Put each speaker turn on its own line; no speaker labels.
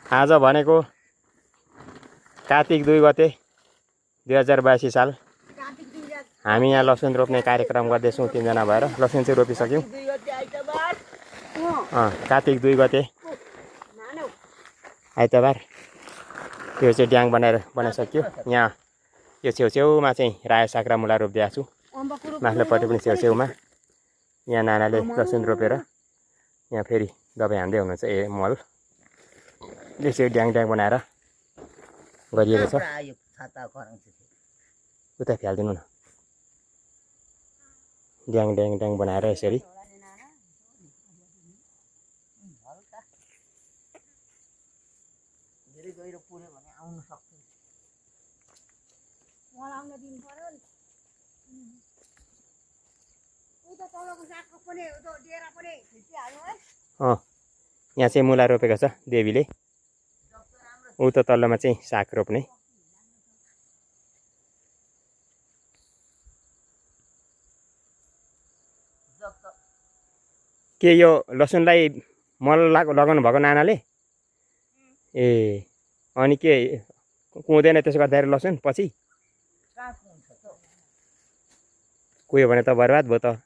आज भनेको कार्तिक 2 गते 2082 साल हामी यहाँ लसुन रोप्ने कार्यक्रम गर्दैछौँ। 3 जना भएर लसुन चाहिँ रोपिसक्यौँ। कार्तिक 2 गते आइतबार यो चाहिँ ड्याङ बनाइसक्यो। यहाँ यो छेउछेउमा चाहिँ रायो साग र मुला रोपिदिएको छु। माथिल्लोपट्टि पनि छेउछेउमा यहाँ नानाले लसुन रोपेर यहाँ फेरि दबाई हान्दै हुनुहुन्छ। मल यसरी ड्याङ बनाएर गरिएको छ। उता फ्यालिदिनु न। ड्याङ बनाएर यसरी यहाँ चाहिँ मुला रोपेको छ देवीले। उता तल्लोमा चाहिँ साग रोप्ने। के यो लसुनलाई मल लगाउनु भएको नानाले? ए अनि के कुहुँदैन त्यसो गर्दाखेरि लसुन पछि कुह्यो भने त बर्बाद भयो त।